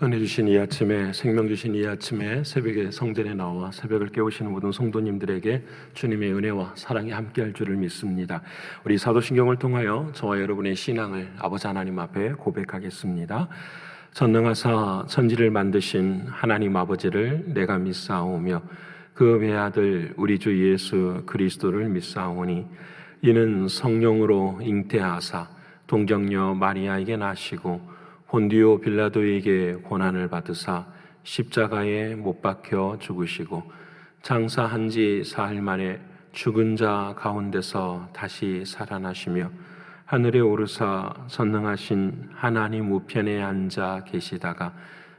은혜 주신 이 아침에, 생명 주신 이 아침에 새벽에 성전에 나와 새벽을 깨우시는 모든 성도님들에게 주님의 은혜와 사랑이 함께할 줄을 믿습니다. 우리 사도신경을 통하여 저와 여러분의 신앙을 아버지 하나님 앞에 고백하겠습니다. 전능하사 천지를 만드신 하나님 아버지를 내가 믿사오며 그 외아들 우리 주 예수 그리스도를 믿사오니 이는 성령으로 잉태하사 동정녀 마리아에게 나시고 본디오 빌라도에게 고난을 받으사 십자가에 못 박혀 죽으시고 장사한 지 사흘 만에 죽은 자 가운데서 다시 살아나시며 하늘에 오르사 전능하신 하나님 우편에 앉아 계시다가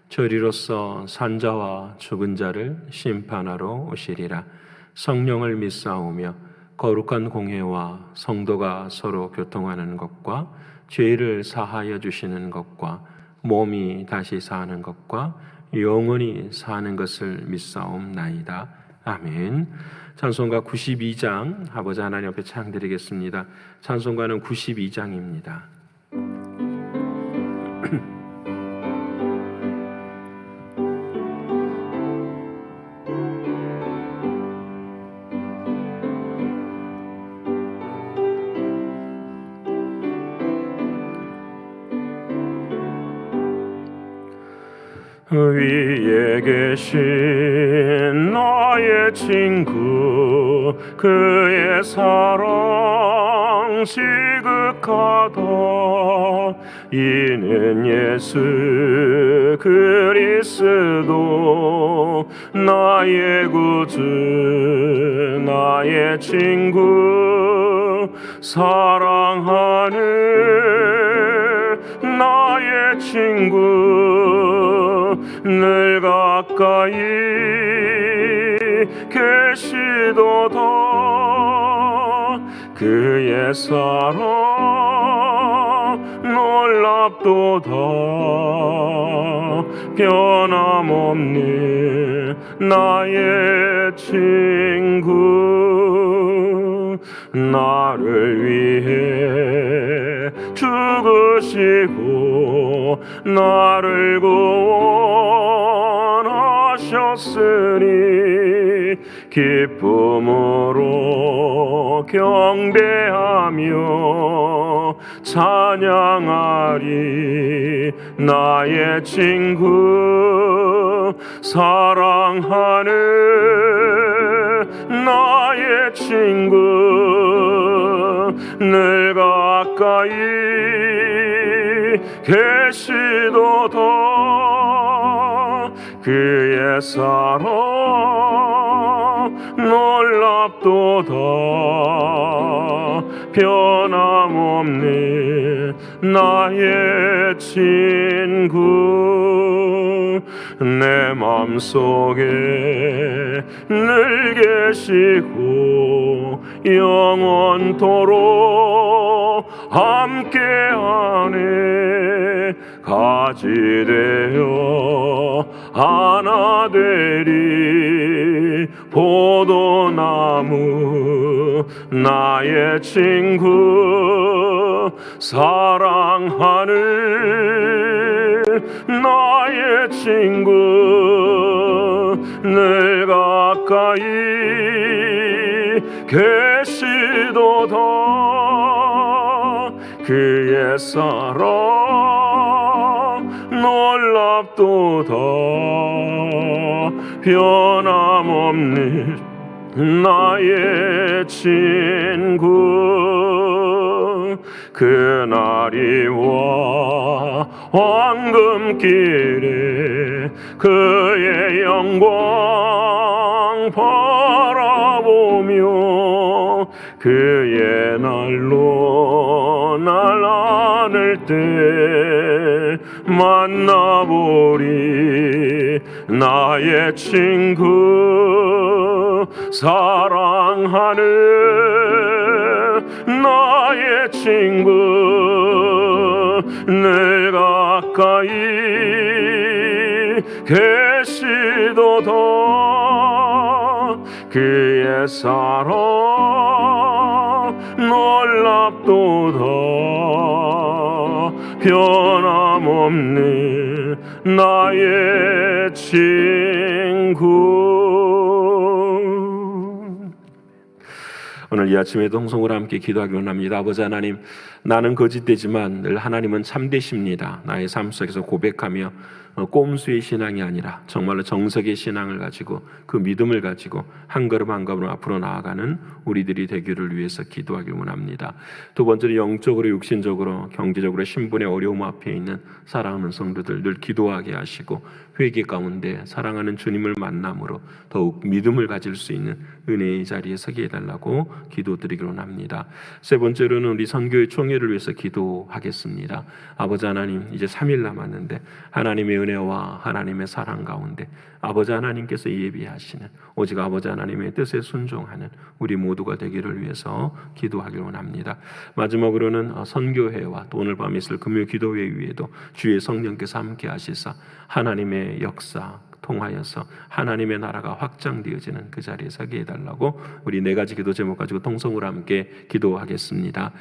저리로서 산자와 죽은 자를 심판하러 오시리라. 성령을 믿사오며 거룩한 공회와 성도가 서로 교통하는 것과 죄를 사하여 주시는 것과 몸이 다시 사는 것과 영원히 사는 것을 믿사옵나이다. 아멘. 찬송가 92장 아버지 하나님 앞에 찬양드리겠습니다. 찬송가는 92장입니다. 위에 계신 나의 친구 그의 사랑 지극하다. 이는 예수 그리스도 나의 구주 나의 친구 사랑하는 나의 친구 늘 가까이 계시도다. 그의 사랑 놀랍도다. 변함없는 나의 친구 나를 위해 죽으시고 나를 구원하셨으니 기쁨으로 경배하며 찬양하리. 나의 친구 사랑하는 나의 친구 늘 가까이 계시도다. 그의 사랑 놀랍도다. 변함없는 나의 친구 내 맘속에 늘 계시고 영원토록 함께하네. 가지 되어 하나 되리 포도나무 나의 친구 사랑하는 나의 친구 늘 가까이 계시도다. 그의 사랑 놀랍도다. 변함없는 나의 친구 그날이 와 황금길에 그의 영광 바라보며 그의 날로 날 안을 때 만나보리. 나의 친구 사랑하는 나의 친구 늘 가까이 계시도다. 그의 사랑 놀랍도다. 변함없는 나의 친구. 오늘 이 아침에 동성으로 함께 기도하기 원합니다. 아버지 하나님, 나는 거짓되지만 늘 하나님은 참되십니다. 나의 삶 속에서 고백하며 꼼수의 신앙이 아니라 정말로 정석의 신앙을 가지고 그 믿음을 가지고 한 걸음 한 걸음 앞으로 나아가는 우리들이 되기를 위해서 기도하길 원합니다. 두 번째로 영적으로 육신적으로 경제적으로 신분의 어려움 앞에 있는 사랑하는 성도들 늘 기도하게 하시고 회개 가운데 사랑하는 주님을 만남으로 더욱 믿음을 가질 수 있는 은혜의 자리에 서게 해달라고 기도드리기로 합니다. 세 번째로는 우리 선교의 총회를 위해서 기도하겠습니다. 아버지 하나님, 이제 3일 남았는데 하나님의 은혜와 하나님의 사랑 가운데 아버지 하나님께서 예비하시는 오직 아버지 하나님의 뜻에 순종하는 우리 모두가 되기를 위해서 기도하기를 원합니다. 마지막으로는 선교회와 또 오늘 밤 있을 금요 기도회 위에도 주의 성령께서 함께 하시사 하나님의 역사 통하여서 하나님의 나라가 확장되어지는 그 자리에 서게 해달라고 우리 네 가지 기도 제목 가지고 통성으로 함께 기도하겠습니다.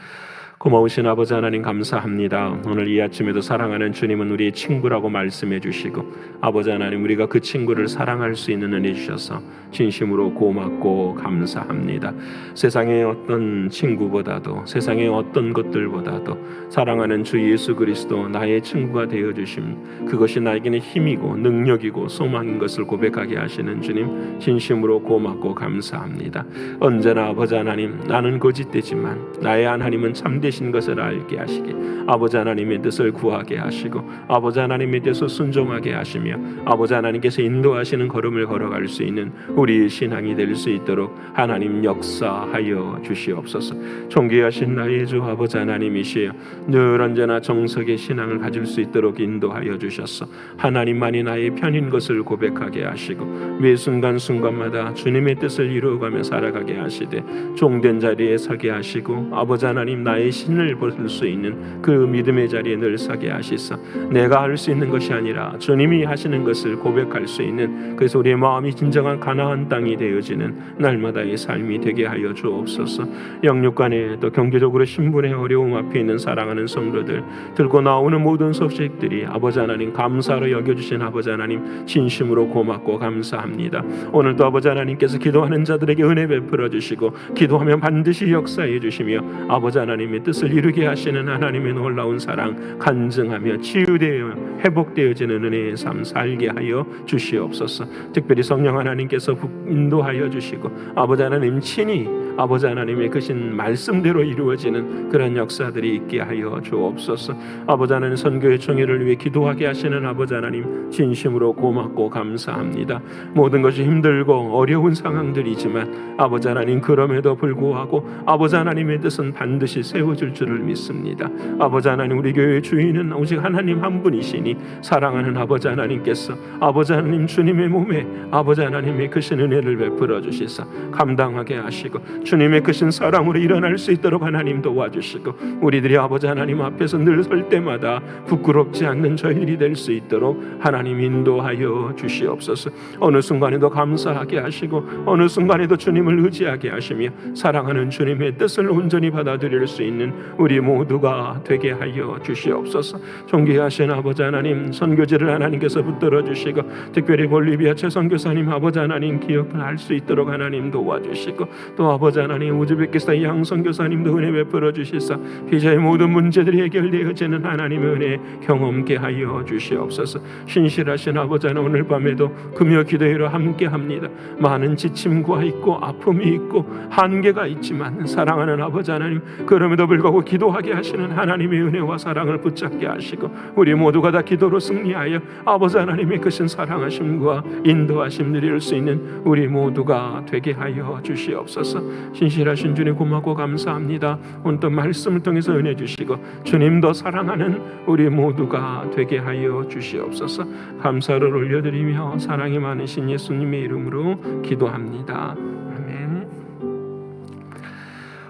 고마우신 아버지 하나님 감사합니다. 오늘 이 아침에도 사랑하는 주님은 우리의 친구라고 말씀해 주시고 아버지 하나님 우리가 그 친구를 사랑할 수 있는 은혜 주셔서 진심으로 고맙고 감사합니다. 세상의 어떤 친구보다도 세상의 어떤 것들보다도 사랑하는 주 예수 그리스도 나의 친구가 되어주심, 그것이 나에게는 힘이고 능력이고 소망인 것을 고백하게 하시는 주님 진심으로 고맙고 감사합니다. 언제나 아버지 하나님 나는 거짓되지만 나의 하나님은 참되신 것을 알게 하시기 아버지 하나님의 뜻을 구하게 하시고 아버지 하나님의 뜻을 순종하게 하시며 아버지 하나님께서 인도하시는 걸음을 걸어갈 수 있는 우리의 신앙이 될 수 있도록 하나님 역사하여 주시옵소서. 존귀하신 나의 주 아버지 하나님이시여 늘 언제나 정석의 신앙을 가질 수 있도록 인도하여 주셔서 하나님만이 나의 편인 것을 고백하게 하시고 매 순간순간마다 주님의 뜻을 이루어가며 살아가게 하시되 종된 자리에 서게 하시고 아버지 하나님 나의 신을 볼 수 있는 그 믿음의 자리에 늘 서게 하시사 내가 할 수 있는 것이 아니라 주님이 하시는 것을 고백할 수 있는, 그래서 우리의 마음이 진정한 가나안 땅이 되어지는 날마다의 삶이 되게 하여 주옵소서. 영육간에 또 경제적으로 신분의 어려움 앞에 있는 사랑하는 성도들 들고 나오는 모든 소식들이 아버지 하나님 감사로 여겨주신 아버지 하나님 진심으로 고맙고 감사합니다. 오늘도 아버지 하나님께서 기도하는 자들에게 은혜 베풀어 주시고 기도하면 반드시 역사해 주시며 아버지 하나님의 뜻을 이루게 하시는 하나님의 놀라운 사랑 간증하며 치유되어 회복되어지는 은혜의 삶 살게 하여 주시옵소서. 특별히 성령 하나님께서 인도하여 주시고 아버지 하나님 친히 아버지 하나님의 크신 말씀대로 이루어지는 그런 역사들이 있게 하여 주옵소서. 아버지 하나님 선교의 총회를 위해 기도하게 하시는 아버지 하나님 진심으로 고맙고 감사합니다. 모든 것이 힘들고 어려운 상황들이지만 아버지 하나님 그럼에도 불구하고 아버지 하나님의 뜻은 반드시 세워질 줄을 믿습니다. 아버지 하나님 우리 교회의 주인은 오직 하나님 한 분이시니 사랑하는 아버지 하나님께서 아버지 하나님 주님의 몸에 아버지 하나님의 크신 은혜를 베풀어 주시사 감당하게 하시고 주님의 크신 사랑으로 일어날 수 있도록 하나님 도와주시고 우리들이 아버지 하나님 앞에서 늘 설 때마다 부끄럽지 않는 저희들이 될 수 있도록 하나님 인도하여 주시옵소서. 어느 순간에도 감사하게 하시고 어느 순간에도 주님을 의지하게 하시며 사랑하는 주님의 뜻을 온전히 받아들일 수 있는 우리 모두가 되게 하여 주시옵소서. 존귀하신 아버지 하나님 선교지를 하나님께서 붙들어 주시고 특별히 볼리비아 최 선교사님 아버지 하나님 기억을 할 수 있도록 하나님 도와주시고 또 아버지 하나님 우즈베키스탄 양 선교사님도 은혜 베풀어 주시사 비자의 모든 문제들이 해결되어지는 하나님의 은혜 경험케 하여 주시옵소서. 신실하신 아버지 하나님 오늘 밤에도 금요 기도회로 함께합니다. 많은 지침과 있고 아픔이 있고 한계가 있지만 사랑하는 아버지 하나님 그럼에도 불구하고 기도하게 하시는 하나님의 은혜와 사랑을 붙잡게 하시고 우리 모두가 다 기도로 승리하여 아버지 하나님의 크신 사랑하심과 인도하심 누릴 수 있는 우리 모두가 되게 하여 주시옵소서. 신실하신 주님 고맙고 감사합니다. 오늘 또 말씀을 통해서 은혜 주시고 주님도 사랑하는 우리 모두가 되게 하여 주시옵소서. 감사를 올려드리며 사랑이 많으신 예수님의 이름으로 기도합니다. 아멘.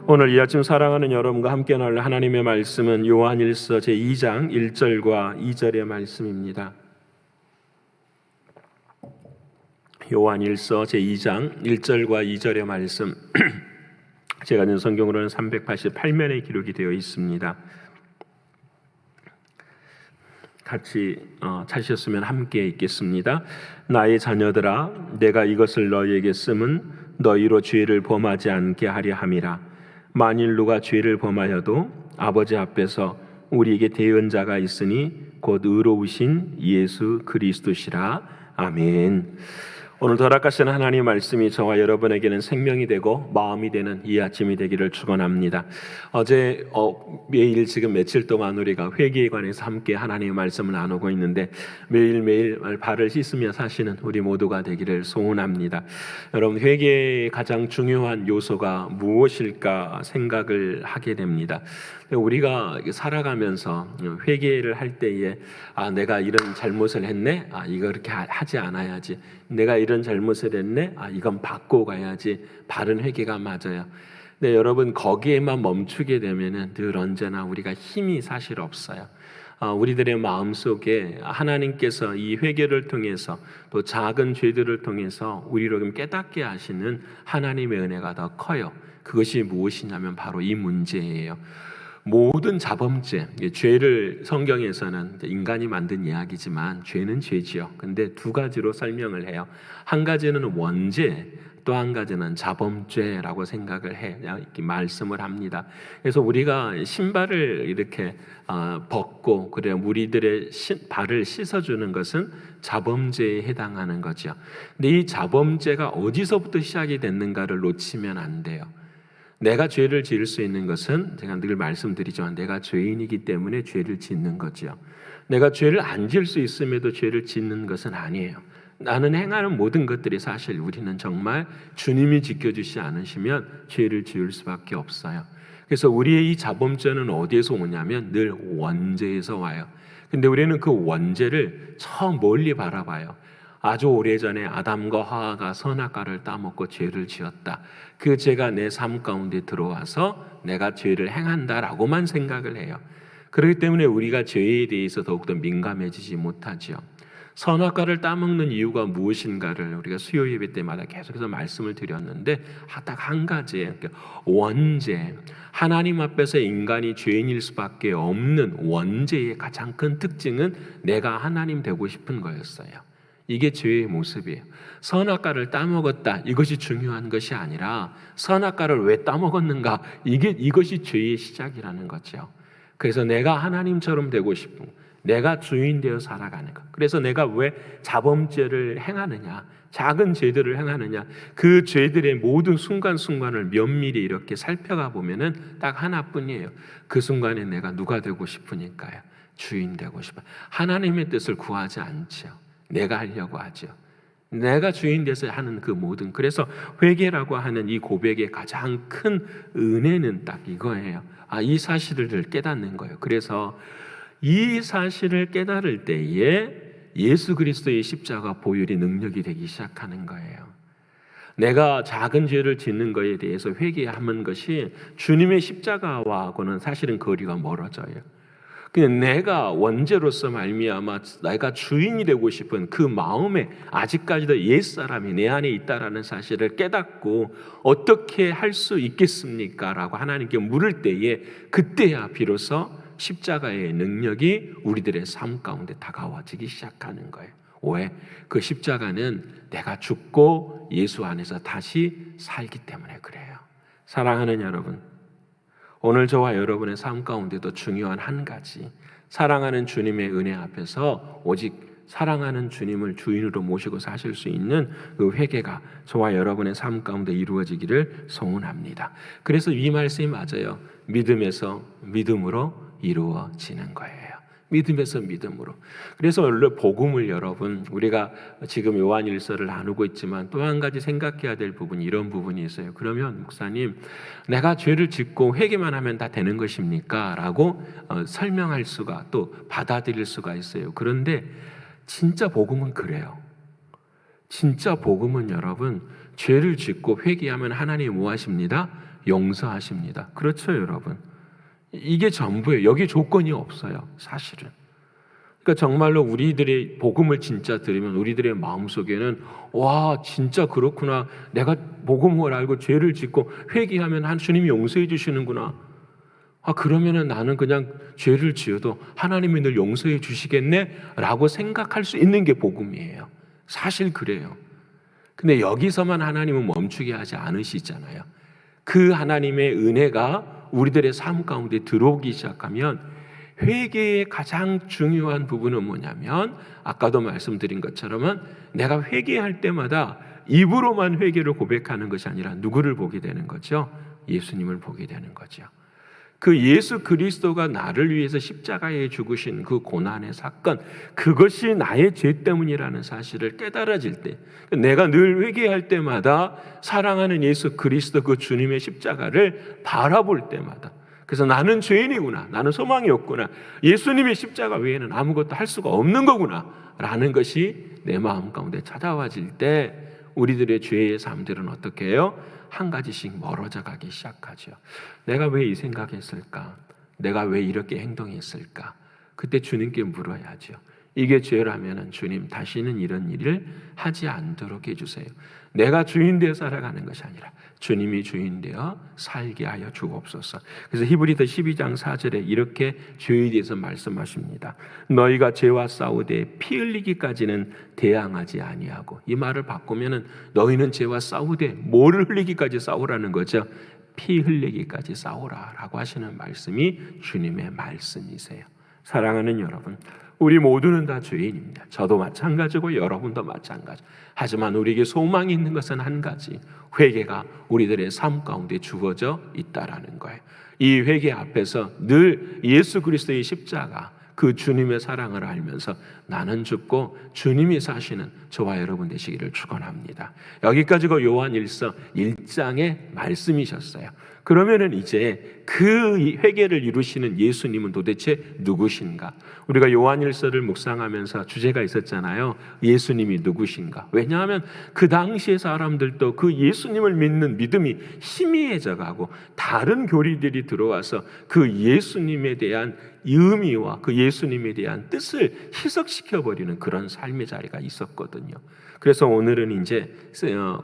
오늘 이 아침 사랑하는 여러분과 함께 나눌 하나님의 말씀은 요한일서 제2장 1절과 2절의 말씀입니다. 요한일서 제2장 1절과 2절의 말씀 제가 는 성경으로는 388면에 기록이 되어 있습니다. 같이 찾으셨으면 함께 읽겠습니다. 나의 자녀들아, 내가 이것을 너희에게 쓰면 너희로 죄를 범하지 않게 하려 함이라. 만일 누가 죄를 범하여도 아버지 앞에서 우리에게 대언자가 있으니 곧 의로우신 예수 그리스도시라. 아멘. 오늘 허락하시는 하나님의 말씀이 저와 여러분에게는 생명이 되고 마음이 되는 이 아침이 되기를 축원합니다. 어제 매일 지금 며칠 동안 우리가 회개에 관해서 함께 하나님의 말씀을 나누고 있는데 매일매일 발을 씻으며 사시는 우리 모두가 되기를 소원합니다. 여러분, 회개의 가장 중요한 요소가 무엇일까 생각을 하게 됩니다. 우리가 살아가면서 회개를 할 때에 내가 이런 잘못을 했네, 이거 그렇게 하지 않아야지, 내가 이런 잘못을 했네, 이건 바꾸고 가야지, 바른 회개가 맞아요. 근데 여러분, 거기에만 멈추게 되면은 늘 언제나 우리가 힘이 사실 없어요. 우리들의 마음속에 하나님께서 이 회개를 통해서 또 작은 죄들을 통해서 우리로 깨닫게 하시는 하나님의 은혜가 더 커요. 그것이 무엇이냐면 바로 이 문제예요. 모든 자범죄, 죄를 성경에서는 인간이 만든 이야기지만 죄는 죄지요. 근데 두 가지로 설명을 해요. 한 가지는 원죄, 또 한 가지는 자범죄라고 생각을 해 이렇게 말씀을 합니다. 그래서 우리가 신발을 이렇게 벗고 그래 우리들의 발을 씻어주는 것은 자범죄에 해당하는 거죠. 근데 이 자범죄가 어디서부터 시작이 됐는가를 놓치면 안 돼요. 내가 죄를 지을 수 있는 것은 제가 늘 말씀드리지만 내가 죄인이기 때문에 죄를 짓는 거죠. 내가 죄를 안 지을 수 있음에도 죄를 짓는 것은 아니에요. 나는 행하는 모든 것들이 사실 우리는 정말 주님이 지켜주시지 않으시면 죄를 지을 수밖에 없어요. 그래서 우리의 이 자범죄는 어디에서 오냐면 늘 원죄에서 와요. 근데 우리는 그 원죄를 저 멀리 바라봐요. 아주 오래전에 아담과 하와가 선악과를 따먹고 죄를 지었다. 그 죄가 내 삶 가운데 들어와서 내가 죄를 행한다라고만 생각을 해요. 그렇기 때문에 우리가 죄에 대해서 더욱더 민감해지지 못하죠. 선악과를 따먹는 이유가 무엇인가를 우리가 수요 예배 때마다 계속해서 말씀을 드렸는데 딱 한 가지예요. 원죄. 하나님 앞에서 인간이 죄인일 수밖에 없는 원죄의 가장 큰 특징은 내가 하나님 되고 싶은 거였어요. 이게 죄의 모습이에요. 선악과를 따먹었다, 이것이 중요한 것이 아니라 선악과를 왜 따먹었는가, 이것이 죄의 시작이라는 거죠. 그래서 내가 하나님처럼 되고 싶은, 내가 주인 되어 살아가는 것. 그래서 내가 왜 자범죄를 행하느냐, 작은 죄들을 행하느냐, 그 죄들의 모든 순간순간을 면밀히 이렇게 살펴가 보면은 딱 하나뿐이에요. 그 순간에 내가 누가 되고 싶으니까요. 주인 되고 싶어요. 하나님의 뜻을 구하지 않죠. 내가 하려고 하죠. 내가 주인 돼서 하는 그 모든, 그래서 회개라고 하는 이 고백의 가장 큰 은혜는 딱 이거예요. 이 사실을 깨닫는 거예요. 그래서 이 사실을 깨달을 때에 예수 그리스도의 십자가 보혈이 능력이 되기 시작하는 거예요. 내가 작은 죄를 짓는 것에 대해서 회개하는 것이 주님의 십자가와는 사실은 거리가 멀어져요. 그냥 내가 원죄로서 말미암아 내가 주인이 되고 싶은 그 마음에 아직까지도 옛사람이 내 안에 있다라는 사실을 깨닫고 어떻게 할 수 있겠습니까? 라고 하나님께 물을 때에 그때야 비로소 십자가의 능력이 우리들의 삶 가운데 다가와지기 시작하는 거예요. 왜? 그 십자가는 내가 죽고 예수 안에서 다시 살기 때문에 그래요. 사랑하는 여러분, 오늘 저와 여러분의 삶 가운데도 중요한 한 가지, 사랑하는 주님의 은혜 앞에서 오직 사랑하는 주님을 주인으로 모시고 사실 수 있는 그 회개가 저와 여러분의 삶 가운데 이루어지기를 소원합니다. 그래서 이 말씀이 맞아요. 믿음에서 믿음으로 이루어지는 거예요. 믿음에서 믿음으로. 그래서 원래 복음을 여러분, 우리가 지금 요한일서를 나누고 있지만 또 한 가지 생각해야 될 부분이 이런 부분이 있어요. 그러면 목사님, 내가 죄를 짓고 회개만 하면 다 되는 것입니까? 라고 설명할 수가, 또 받아들일 수가 있어요. 그런데 진짜 복음은 그래요. 진짜 복음은 여러분, 죄를 짓고 회개하면 하나님이 뭐 하십니다? 용서하십니다. 그렇죠, 여러분? 이게 전부예요. 여기 조건이 없어요, 사실은. 그러니까 정말로 우리들의 복음을 진짜 들으면 우리들의 마음속에는 와, 진짜 그렇구나. 내가 복음을 알고 죄를 짓고 회개하면 주님이 용서해 주시는구나. 그러면은 나는 그냥 죄를 지어도 하나님이 늘 용서해 주시겠네 라고 생각할 수 있는 게 복음이에요. 사실 그래요. 근데 여기서만 하나님은 멈추게 하지 않으시잖아요. 그 하나님의 은혜가 우리들의 삶 가운데 들어오기 시작하면 회개의 가장 중요한 부분은 뭐냐면, 아까도 말씀드린 것처럼은 내가 회개할 때마다 입으로만 회개를 고백하는 것이 아니라 누구를 보게 되는 거죠? 예수님을 보게 되는 거죠. 그 예수 그리스도가 나를 위해서 십자가에 죽으신 그 고난의 사건, 그것이 나의 죄 때문이라는 사실을 깨달아질 때, 내가 늘 회개할 때마다 사랑하는 예수 그리스도 그 주님의 십자가를 바라볼 때마다, 그래서 나는 죄인이구나, 나는 소망이 없구나, 예수님의 십자가 외에는 아무것도 할 수가 없는 거구나 라는 것이 내 마음 가운데 찾아와질 때 우리들의 죄의 삶들은 어떻게 해요? 한 가지씩 멀어져 가기 시작하죠. 내가 왜 이 생각했을까? 내가 왜 이렇게 행동했을까? 그때 주님께 물어야죠. 이게 죄라면 주님 다시는 이런 일을 하지 않도록 해주세요. 내가 주인 되어 살아가는 것이 아니라 주님이 주인 되어 살게 하여 주옵소서. 그래서 히브리서 12장 4절에 이렇게 죄에 대해서 말씀하십니다. 너희가 죄와 싸우되 피 흘리기까지는 대항하지 아니하고, 이 말을 바꾸면은 너희는 죄와 싸우되 뭐를 흘리기까지 싸우라는 거죠? 피 흘리기까지 싸우라라고 하시는 말씀이 주님의 말씀이세요. 사랑하는 여러분, 우리 모두는 다 죄인입니다. 저도 마찬가지고 여러분도 마찬가지. 하지만 우리에게 소망이 있는 것은 한 가지, 회개가 우리들의 삶 가운데 주어져 있다라는 거예요. 이 회개 앞에서 늘 예수 그리스도의 십자가, 그 주님의 사랑을 알면서 나는 죽고 주님이 사시는 저와 여러분 되시기를 축원합니다. 여기까지가 요한 1서 1장의 말씀이셨어요. 그러면은 이제 그 회개를 이루시는 예수님은 도대체 누구신가? 우리가 요한일서를 묵상하면서 주제가 있었잖아요. 예수님이 누구신가? 왜냐하면 그 당시의 사람들도 그 예수님을 믿는 믿음이 희미해져 가고 다른 교리들이 들어와서 그 예수님에 대한 의미와 그 예수님에 대한 뜻을 희석시켜버리는 그런 삶의 자리가 있었거든요. 그래서 오늘은 이제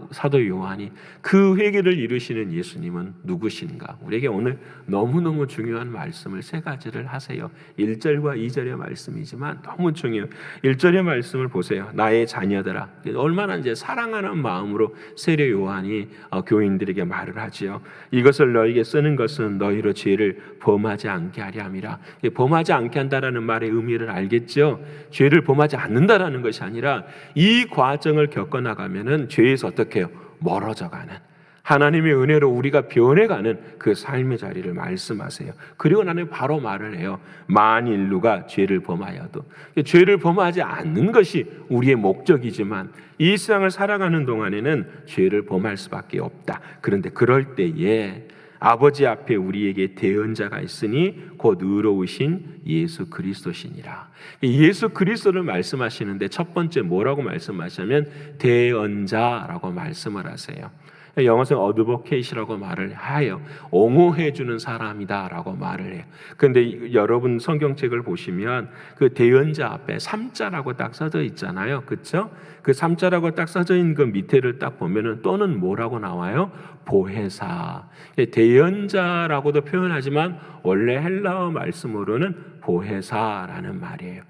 사도 요한이 그 회개를 이루시는 예수님은 누구신가? 우리에게 오늘 너무너무 중요한 말씀을 세 가지를 하세요. 1절과 2절의 말씀이지만 너무 중요해요. 1절의 말씀을 보세요. 나의 자녀들아. 얼마나 이제 사랑하는 마음으로 세례 요한이 교인들에게 말을 하지요. 이것을 너에게 쓰는 것은 너희로 죄를 범하지 않게 하려 함이라. 범하지 않게 한다라는 말의 의미를 알겠죠? 죄를 범하지 않는다라는 것이 아니라 이 과정을 겪어나가면은 죄에서 어떻게 해요? 멀어져가는, 하나님의 은혜로 우리가 변해가는 그 삶의 자리를 말씀하세요. 그리고 나는 바로 말을 해요. 만일 누가 죄를 범하여도, 죄를 범하지 않는 것이 우리의 목적이지만 이 세상을 살아가는 동안에는 죄를 범할 수밖에 없다. 그런데 그럴 때에 아버지 앞에 우리에게 대언자가 있으니 곧 의로우신 예수 그리스도시니라. 예수 그리스도를 말씀하시는데 첫 번째 뭐라고 말씀하시냐면 대언자라고 말씀을 하세요. 영어에서 어드보케이시라고 말을 해요. 옹호해 주는 사람이다라고 말을 해요. 그런데 여러분 성경책을 보시면 그 대언자 앞에 3자라고 딱 써져 있잖아요. 그렇죠? 그 3자라고 딱 써져 있는 그 밑에를 딱 보면은 또는 뭐라고 나와요? 보혜사. 대언자라고도 표현하지만 원래 헬라어 말씀으로는 보혜사라는 말이에요.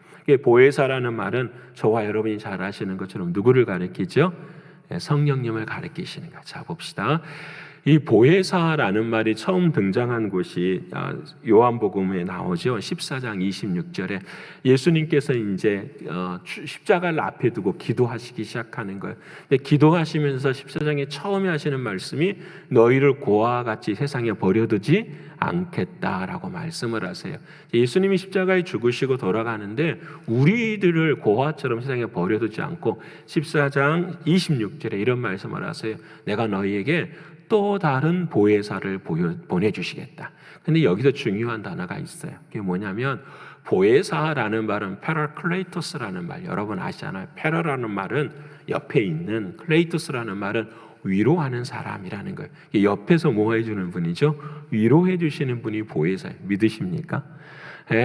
보혜사라는 말은 저와 여러분이 잘 아시는 것처럼 누구를 가리키죠? 성령님을 가리키시는 거. 자, 봅시다. 이 보혜사라는 말이 처음 등장한 곳이 요한복음에 나오죠. 14장 26절에 예수님께서 이제 십자가를 앞에 두고 기도하시기 시작하는 거예요. 근데 기도하시면서 14장에 처음에 하시는 말씀이 너희를 고아와 같이 세상에 버려두지 않겠다라고 말씀을 하세요. 예수님이 십자가에 죽으시고 돌아가는데 우리들을 고아처럼 세상에 버려두지 않고 14장 26절에 이런 말씀을 하세요. 내가 너희에게 또 다른 보혜사를 보내주시겠다. 근데 여기서 중요한 단어가 있어요. 그게 뭐냐면 보혜사라는 말은 파라클레이토스라는 말, 여러분 아시잖아요. 파라라는 말은 옆에 있는, 클레이토스라는 말은 위로하는 사람이라는 거예요. 옆에서 뭐 해주는 분이죠? 위로해 주시는 분이 보혜사예요. 믿으십니까?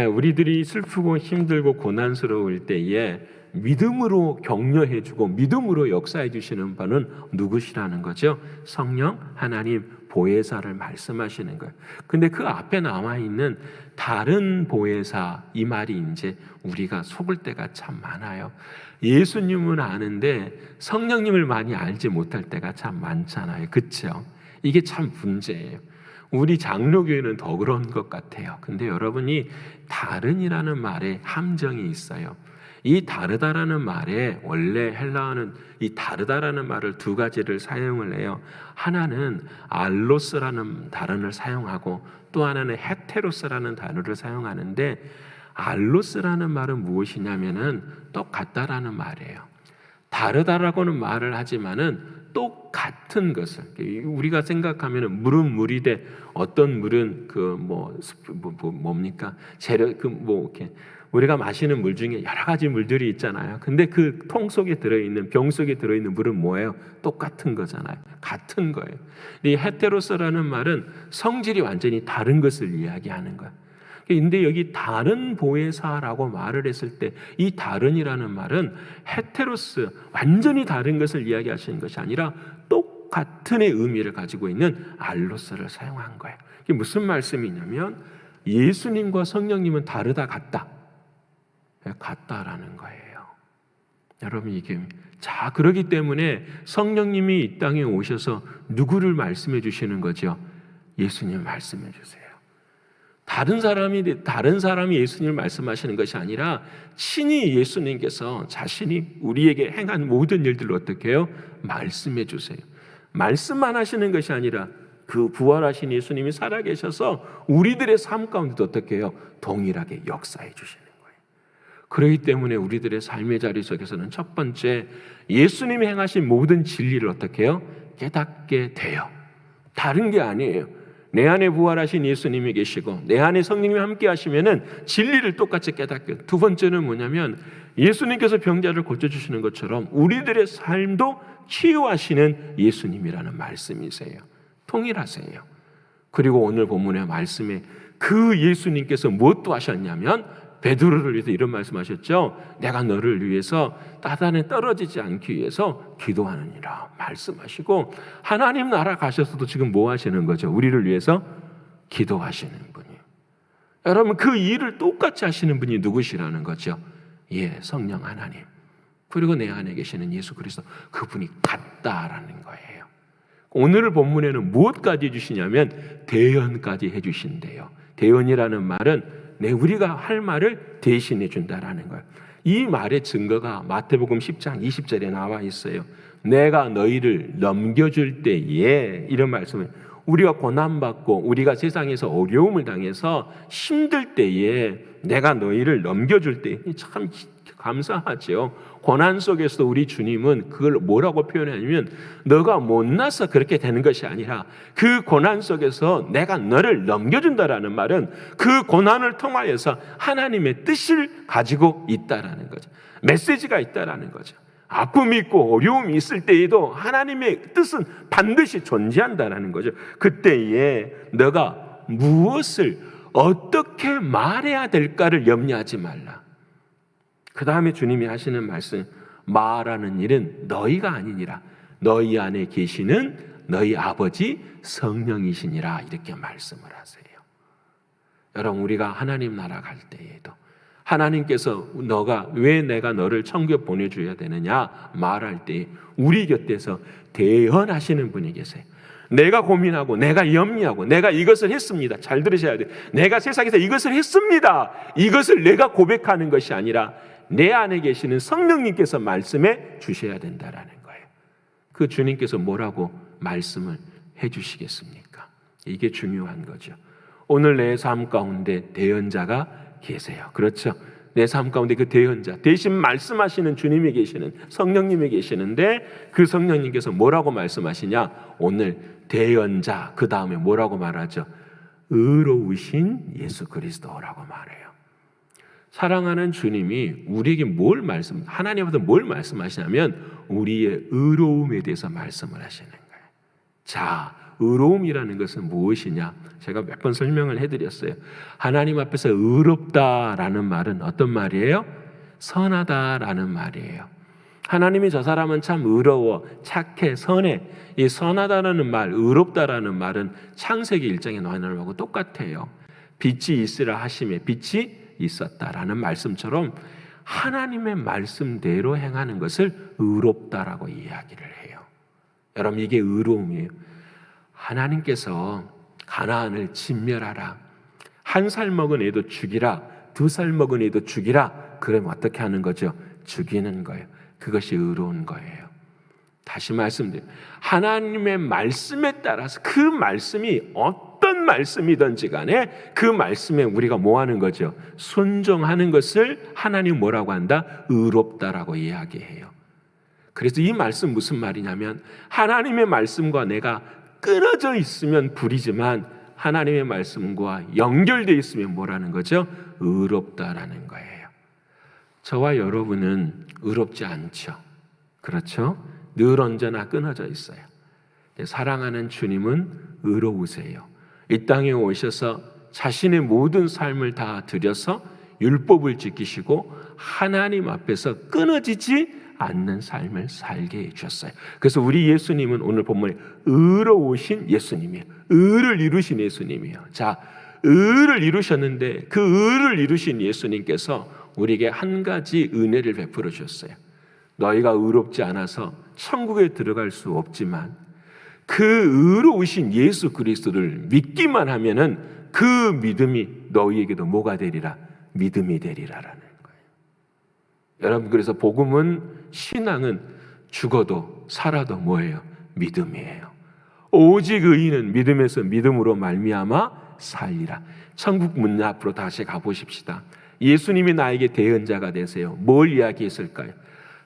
우리들이 슬프고 힘들고 고난스러울 때에 믿음으로 격려해 주고 믿음으로 역사해 주시는 분은 누구시라는 거죠? 성령 하나님 보혜사를 말씀하시는 거예요. 근데 그 앞에 나와 있는 다른 보혜사, 이 말이 이제 우리가 속을 때가 참 많아요. 예수님은 아는데 성령님을 많이 알지 못할 때가 참 많잖아요. 그렇죠? 이게 참 문제예요. 우리 장로교회는 더 그런 것 같아요. 근데 여러분이 다른이라는 말에 함정이 있어요. 이 다르다라는 말에 원래 헬라어는 이 다르다라는 말을 두 가지를 사용을 해요. 하나는 알로스라는 단어를 사용하고 또 하나는 헤테로스라는 단어를 사용하는데, 알로스라는 말은 무엇이냐면은 똑같다라는 말이에요. 다르다라고는 말을 하지만은 똑같은 것을, 우리가 생각하면은 물은 물이 돼, 어떤 물은 뭡니까 재료 이렇게 우리가 마시는 물 중에 여러 가지 물들이 있잖아요. 근데 그 통 속에 들어있는, 병 속에 들어있는 물은 뭐예요? 똑같은 거잖아요. 같은 거예요. 이 헤테로스라는 말은 성질이 완전히 다른 것을 이야기하는 거예요. 근데 여기 다른 보혜사라고 말을 했을 때 이 다른이라는 말은 헤테로스, 완전히 다른 것을 이야기하시는 것이 아니라 똑같은의 의미를 가지고 있는 알로스를 사용한 거예요. 이게 무슨 말씀이냐면 예수님과 성령님은 다르다, 같다라는 거예요. 여러분, 이게 그렇기 때문에 성령님이 이 땅에 오셔서 누구를 말씀해 주시는 거죠? 예수님 말씀해 주세요. 다른 사람이 예수님을 말씀하시는 것이 아니라 친히 예수님께서 자신이 우리에게 행한 모든 일들을 어떻게 해요? 말씀해 주세요. 말씀만 하시는 것이 아니라 그 부활하신 예수님이 살아계셔서 우리들의 삶 가운데도 어떻게 해요? 동일하게 역사해 주시는 거예요. 그렇기 때문에 우리들의 삶의 자리 속에서는 첫 번째, 예수님이 행하신 모든 진리를 어떻게 해요? 깨닫게 돼요. 다른 게 아니에요. 내 안에 부활하신 예수님이 계시고 내 안에 성령님이 함께 하시면은 진리를 똑같이 깨닫게. 두 번째는 뭐냐면 예수님께서 병자를 고쳐주시는 것처럼 우리들의 삶도 치유하시는 예수님이라는 말씀이세요. 통일하세요. 그리고 오늘 본문의 말씀에 그 예수님께서 무엇도 하셨냐면 베드로를 위해서 이런 말씀하셨죠. 내가 너를 위해서 따단에 떨어지지 않기 위해서 기도하느니라 말씀하시고, 하나님 나라 가셔서도 지금 뭐 하시는 거죠? 우리를 위해서 기도하시는 분이. 여러분, 그 일을 똑같이 하시는 분이 누구시라는 거죠? 성령 하나님. 그리고 내 안에 계시는 예수 그리스도, 그분이 같다라는 거예요. 오늘 본문에는 무엇까지 해주시냐면 대언까지 해주신대요. 대언이라는 말은 우리가 할 말을 대신해 준다라는 거예요. 이 말의 증거가 마태복음 10장 20절에 나와 있어요. 내가 너희를 넘겨줄 때에, 이런 말씀을, 우리가 고난받고 우리가 세상에서 어려움을 당해서 힘들 때에 내가 너희를 넘겨줄 때, 참 감사하죠. 고난 속에서 우리 주님은 그걸 뭐라고 표현하냐면 너가 못나서 그렇게 되는 것이 아니라 그 고난 속에서 내가 너를 넘겨준다라는 말은 그 고난을 통하여서 하나님의 뜻을 가지고 있다라는 거죠. 메시지가 있다라는 거죠. 아픔이 있고 어려움이 있을 때에도 하나님의 뜻은 반드시 존재한다라는 거죠. 그때에 너가 무엇을 어떻게 말해야 될까를 염려하지 말라. 그 다음에 주님이 하시는 말씀, 말하는 일은 너희가 아니니라 너희 안에 계시는 너희 아버지 성령이시니라, 이렇게 말씀을 하세요. 여러분, 우리가 하나님 나라 갈 때에도 하나님께서 왜 내가 너를 천국에 보내줘야 되느냐 말할 때 우리 곁에서 대언하시는 분이 계세요. 내가 고민하고 내가 염려하고 내가 이것을 했습니다. 잘 들으셔야 돼요. 내가 세상에서 이것을 했습니다. 이것을 내가 고백하는 것이 아니라 내 안에 계시는 성령님께서 말씀해 주셔야 된다라는 거예요. 그 주님께서 뭐라고 말씀을 해 주시겠습니까? 이게 중요한 거죠. 오늘 내 삶 가운데 대언자가 계세요. 그렇죠? 내 삶 가운데 그 대언자, 대신 말씀하시는 주님이 계시는, 성령님이 계시는데 그 성령님께서 뭐라고 말씀하시냐? 오늘 대언자, 그 다음에 뭐라고 말하죠? 의로우신 예수 그리스도라고 말해요. 사랑하는 주님이 우리에게 하나님한테 뭘 말씀하시냐면 우리의 의로움에 대해서 말씀을 하시는 거예요. 자, 의로움이라는 것은 무엇이냐? 제가 몇 번 설명을 해드렸어요. 하나님 앞에서 의롭다라는 말은 어떤 말이에요? 선하다라는 말이에요. 하나님이 저 사람은 참 의로워, 착해, 선해. 이 선하다라는 말, 의롭다라는 말은 창세기 1장의 말하고 똑같아요. 빛이 있으라 하심에 빛이 있었다라는 말씀처럼 하나님의 말씀대로 행하는 것을 의롭다라고 이야기를 해요. 여러분, 이게 의로움이에요. 하나님께서 가나안을 진멸하라, 1살 먹은 애도 죽이라, 2살 먹은 애도 죽이라. 그러면 어떻게 하는 거죠? 죽이는 거예요. 그것이 의로운 거예요. 다시 말씀드려요. 하나님의 말씀에 따라서 그 말씀이 어떤 말씀이든지 간에 그 말씀에 우리가 뭐 하는 거죠? 순종하는 것을 하나님 뭐라고 한다? 의롭다라고 이야기해요. 그래서 이 말씀 무슨 말이냐면 하나님의 말씀과 내가 끊어져 있으면 불이지만 하나님의 말씀과 연결되어 있으면 뭐라는 거죠? 의롭다라는 거예요. 저와 여러분은 의롭지 않죠. 그렇죠? 늘 언제나 끊어져 있어요. 사랑하는 주님은 의로우세요. 이 땅에 오셔서 자신의 모든 삶을 다 들여서 율법을 지키시고 하나님 앞에서 끊어지지 않는 삶을 살게 해주셨어요. 그래서 우리 예수님은 오늘 본문에 의로우신 예수님이에요. 의를 이루신 예수님이에요. 자, 의를 이루셨는데 그 의를 이루신 예수님께서 우리에게 한 가지 은혜를 베풀어 주셨어요. 너희가 의롭지 않아서 천국에 들어갈 수 없지만 그 의로우신 예수 그리스도를 믿기만 하면은 그 믿음이 너희에게도 뭐가 되리라? 믿음이 되리라라는 거예요. 여러분, 그래서 복음은, 신앙은 죽어도 살아도 뭐예요? 믿음이에요. 오직 의인은 믿음에서 믿음으로 말미암아 살리라. 천국 문 앞으로 다시 가보십시다. 예수님이 나에게 대언자가 되세요. 뭘 이야기했을까요?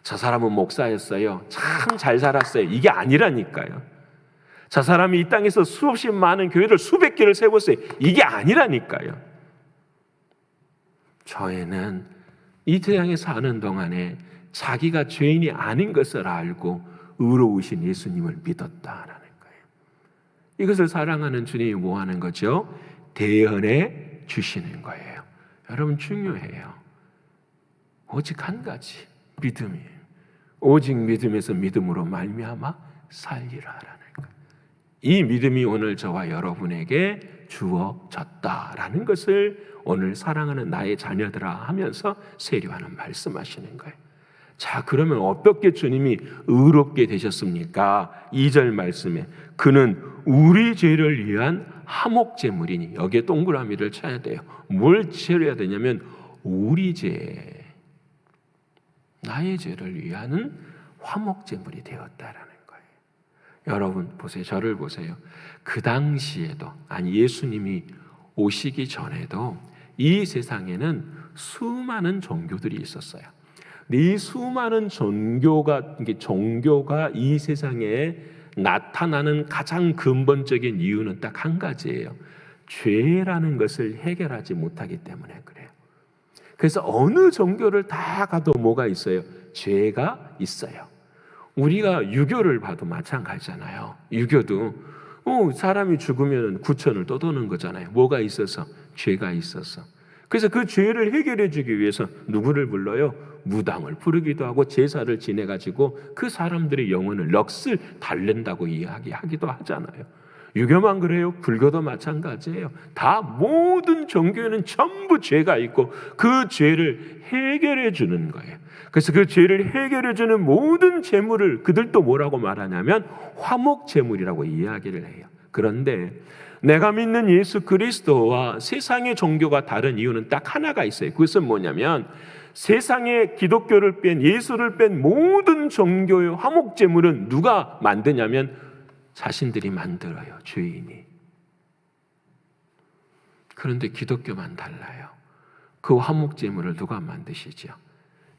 저 사람은 목사였어요. 참 잘 살았어요. 이게 아니라니까요. 저 사람이 이 땅에서 수없이 많은 교회를 수백 개를 세웠어요. 이게 아니라니까요. 저희는 이 태양에 사는 동안에 자기가 죄인이 아닌 것을 알고 의로우신 예수님을 믿었다라는 거예요. 이것을 사랑하는 주님이 뭐 하는 거죠? 대언해 주시는 거예요. 여러분, 중요해요. 오직 한 가지, 믿음이에요. 오직 믿음에서 믿음으로 말미암아 살리라라는 거예요. 이 믿음이 오늘 저와 여러분에게 주어졌다라는 것을 오늘 사랑하는 나의 자녀들아 하면서 세례요한은 말씀하시는 거예요. 자, 그러면 어떻게 주님이 의롭게 되셨습니까? 2절 말씀에 그는 우리 죄를 위한 화목제물이니, 여기에 동그라미를 쳐야 돼요. 뭘 치러야 되냐면 우리 죄, 나의 죄를 위하는 화목제물이 되었다라는 거예요. 여러분 보세요. 저를 보세요. 그 당시에도, 아니 예수님이 오시기 전에도 이 세상에는 수많은 종교들이 있었어요. 이 수많은 종교가 이 세상에 나타나는 가장 근본적인 이유는 딱 한 가지예요. 죄라는 것을 해결하지 못하기 때문에 그래요. 그래서 어느 종교를 다 가도 뭐가 있어요? 죄가 있어요. 우리가 유교를 봐도 마찬가지잖아요. 유교도 사람이 죽으면 구천을 떠도는 거잖아요. 뭐가 있어서? 죄가 있어서. 그래서 그 죄를 해결해 주기 위해서 누구를 불러요? 무당을 부르기도 하고 제사를 지내가지고 그 사람들의 영혼을 넋을 달랜다고 이야기하기도 하잖아요. 유교만 그래요? 불교도 마찬가지예요. 다 모든 종교에는 전부 죄가 있고 그 죄를 해결해 주는 거예요. 그래서 그 죄를 해결해 주는 모든 제물을 그들도 뭐라고 말하냐면 화목제물이라고 이야기를 해요. 그런데 내가 믿는 예수 그리스도와 세상의 종교가 다른 이유는 딱 하나가 있어요. 그것은 뭐냐면 세상에 기독교를 뺀, 예수를 뺀 모든 종교의 화목제물은 누가 만드냐면 자신들이 만들어요. 죄인이. 그런데 기독교만 달라요. 그 화목제물을 누가 만드시죠?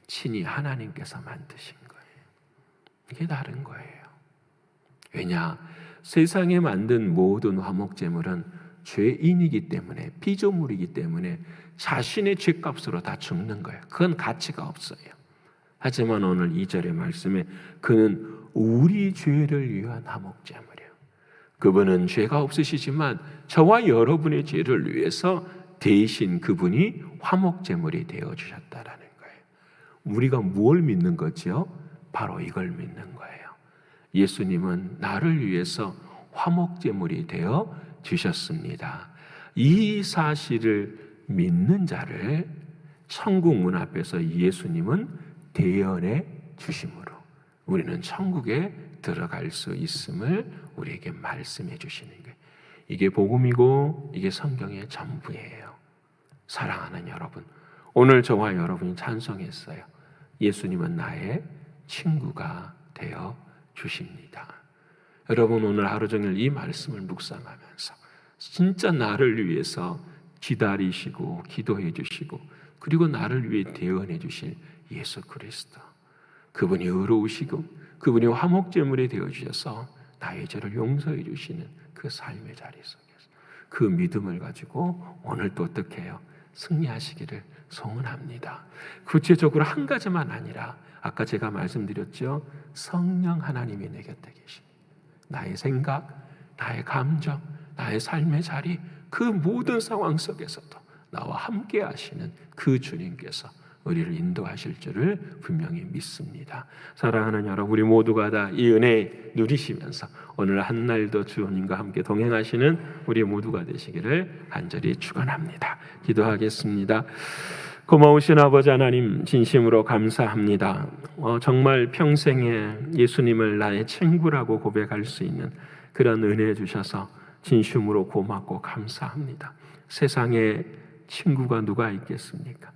친히 하나님께서 만드신 거예요. 이게 다른 거예요. 왜냐? 세상에 만든 모든 화목제물은 죄인이기 때문에, 피조물이기 때문에 자신의 죄값으로 다 죽는 거예요. 그건 가치가 없어요. 하지만 오늘 2절의 말씀에 그는 우리 죄를 위한 화목제물이에요. 그분은 죄가 없으시지만 저와 여러분의 죄를 위해서 대신 그분이 화목제물이 되어주셨다라는 거예요. 우리가 뭘 믿는 거죠? 바로 이걸 믿는 거예요. 예수님은 나를 위해서 화목제물이 되어 주셨습니다. 이 사실을 믿는 자를 천국 문 앞에서 예수님은 대연해 주심으로 우리는 천국에 들어갈 수 있음을 우리에게 말씀해 주시는 거예요. 이게 복음이고 이게 성경의 전부예요. 사랑하는 여러분, 오늘 저와 여러분이 찬송했어요. 예수님은 나의 친구가 되어 주십니다. 여러분, 오늘 하루 종일 이 말씀을 묵상하면서 진짜 나를 위해서 기다리시고 기도해 주시고 그리고 나를 위해 대언해 주실 예수 그리스도, 그분이 의로우시고 그분이 화목제물이 되어 주셔서 나의 죄를 용서해 주시는 그 삶의 자리 속에서 그 믿음을 가지고 오늘 또 어떻게 해요? 승리하시기를 소원합니다. 구체적으로 한 가지만 아니라 아까 제가 말씀드렸죠. 성령 하나님이 내 곁에 계십니다. 나의 생각, 나의 감정, 나의 삶의 자리, 그 모든 상황 속에서도 나와 함께 하시는 그 주님께서 우리를 인도하실 줄을 분명히 믿습니다. 사랑하는 여러분, 우리 모두가 다 이 은혜 누리시면서 오늘 한 날도 주님과 함께 동행하시는 우리 모두가 되시기를 간절히 축원합니다. 기도하겠습니다. 고마우신 아버지 하나님, 진심으로 감사합니다. 정말 평생에 예수님을 나의 친구라고 고백할 수 있는 그런 은혜 주셔서 진심으로 고맙고 감사합니다. 세상에 친구가 누가 있겠습니까?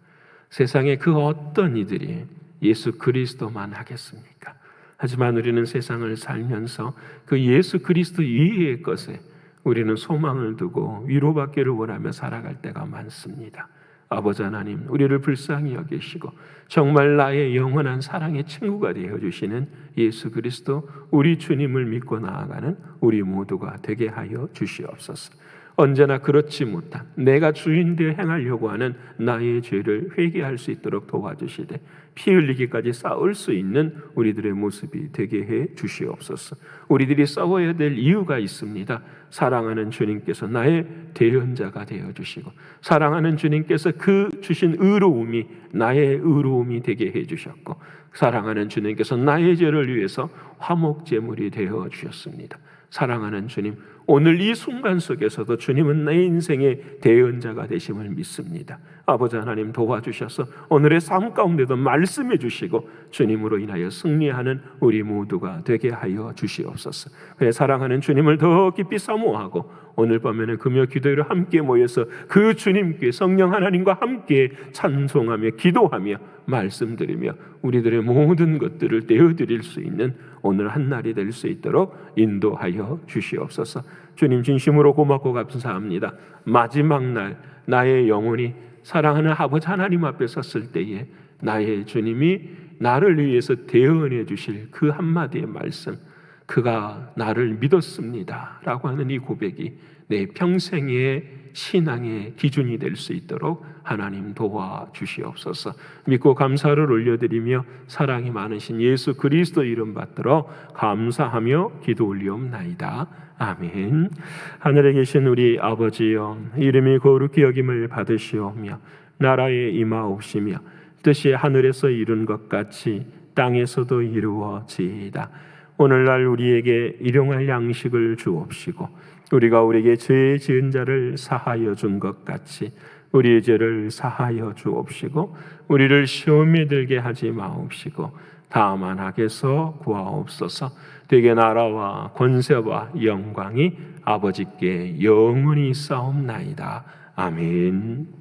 세상에 그 어떤 이들이 예수 그리스도만 하겠습니까? 하지만 우리는 세상을 살면서 그 예수 그리스도 이외의 것에 우리는 소망을 두고 위로받기를 원하며 살아갈 때가 많습니다. 아버지 하나님, 우리를 불쌍히 여기시고 정말 나의 영원한 사랑의 친구가 되어주시는 예수 그리스도, 우리 주님을 믿고 나아가는 우리 모두가 되게 하여 주시옵소서. 언제나 그렇지 못한 내가 주인 되어 행하려고 하는 나의 죄를 회개할 수 있도록 도와주시되 피 흘리기까지 싸울 수 있는 우리들의 모습이 되게 해 주시옵소서. 우리들이 싸워야 될 이유가 있습니다. 사랑하는 주님께서 나의 대언자가 되어주시고 사랑하는 주님께서 그 주신 의로움이 나의 의로움이 되게 해주셨고 사랑하는 주님께서 나의 죄를 위해서 화목제물이 되어주셨습니다. 사랑하는 주님, 오늘 이 순간 속에서도 주님은 내 인생의 대언자가 되심을 믿습니다. 아버지 하나님, 도와주셔서 오늘의 삶 가운데도 말씀해 주시고 주님으로 인하여 승리하는 우리 모두가 되게 하여 주시옵소서. 그래, 사랑하는 주님을 더 깊이 사모하고 오늘 밤에는 금요 기도회로 함께 모여서 그 주님께 성령 하나님과 함께 찬송하며 기도하며 말씀드리며 우리들의 모든 것들을 내어드릴 수 있는 오늘 한 날이 될 수 있도록 인도하여 주시옵소서. 주님, 진심으로 고맙고 감사합니다. 마지막 날 나의 영혼이 사랑하는 아버지 하나님 앞에 섰을 때에 나의 주님이 나를 위해서 대언해 주실 그 한마디의 말씀, 그가 나를 믿었습니다 라고 하는 이 고백이 내 평생의 신앙의 기준이 될 수 있도록 하나님 도와주시옵소서. 믿고 감사를 올려드리며 사랑이 많으신 예수 그리스도 이름 받들어 감사하며 기도 올리옵나이다. 아멘. 하늘에 계신 우리 아버지여, 이름이 거룩히 여김을 받으시오며 나라에 임하옵시며 뜻이 하늘에서 이룬 것 같이 땅에서도 이루어지이다. 오늘날 우리에게 일용할 양식을 주옵시고 우리가 우리에게 죄 지은 자를 사하여 준 것 같이 우리의 죄를 사하여 주옵시고 우리를 시험에 들게 하지 마옵시고 다만 악에서 구하옵소서. 되게 나라와 권세와 영광이 아버지께 영원히 있사옵나이다. 아멘.